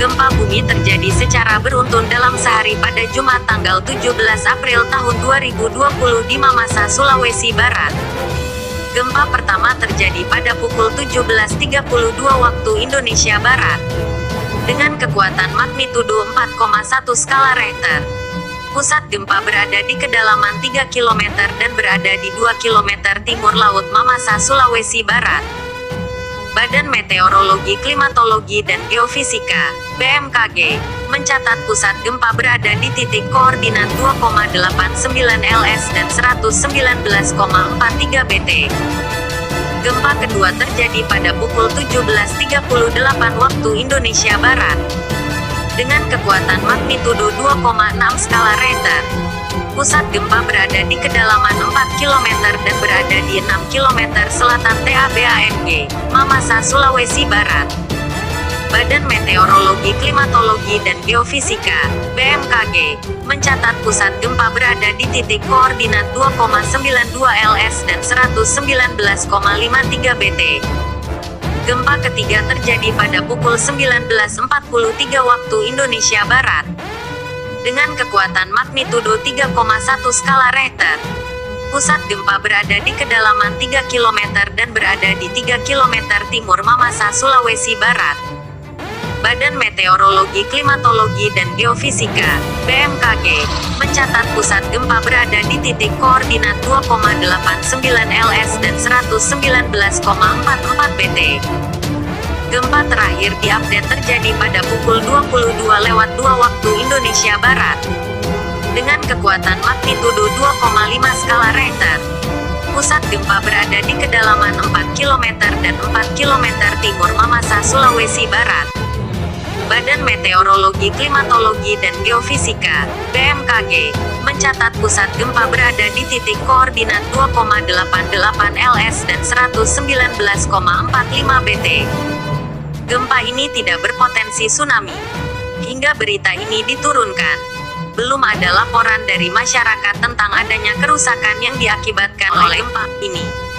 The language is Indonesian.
Gempa bumi terjadi secara beruntun dalam sehari pada Jumat tanggal 17 April tahun 2020 di Mamasa, Sulawesi Barat. Gempa pertama terjadi pada pukul 17.32 waktu Indonesia Barat. Dengan kekuatan magnitudo 4,1 skala Rehter. Pusat gempa berada di kedalaman 3 km dan berada di 2 km timur Laut Mamasa, Sulawesi Barat. Badan Meteorologi Klimatologi dan Geofisika, BMKG, mencatat pusat gempa berada di titik koordinat 2,89 LS dan 119,43 BT. Gempa kedua terjadi pada pukul 17.38 waktu Indonesia Barat. Dengan kekuatan magnitudo 2,6 skala Rehter. Pusat gempa berada di kedalaman 4 km dan berada di 6 km selatan TABANG, Mamasa, Sulawesi Barat. Badan Meteorologi Klimatologi dan Geofisika, BMKG, mencatat pusat gempa berada di titik koordinat 2,92 LS dan 119,53 BT. Gempa ketiga terjadi pada pukul 19.43 waktu Indonesia Barat. Dengan kekuatan magnitudo 3,1 skala Rehter. Pusat gempa berada di kedalaman 3 km dan berada di 3 km timur Mamasa, Sulawesi Barat. Badan Meteorologi Klimatologi dan Geofisika, BMKG, mencatat pusat gempa berada di titik koordinat 2,89 LS dan 119,44 BT. Gempa terakhir diupdate terjadi pada pukul 22.02 waktu Indonesia Barat. Dengan kekuatan magnitudo 2,5 skala Rehter. Pusat gempa berada di kedalaman 4 km dan 4 km timur Mamasa, Sulawesi Barat. Badan Meteorologi Klimatologi dan Geofisika, BMKG, mencatat pusat gempa berada di titik koordinat 2,88 LS dan 119,45 BT. Gempa ini tidak berpotensi tsunami. Hingga berita ini diturunkan, belum ada laporan dari masyarakat tentang adanya kerusakan yang diakibatkan oleh gempa ini.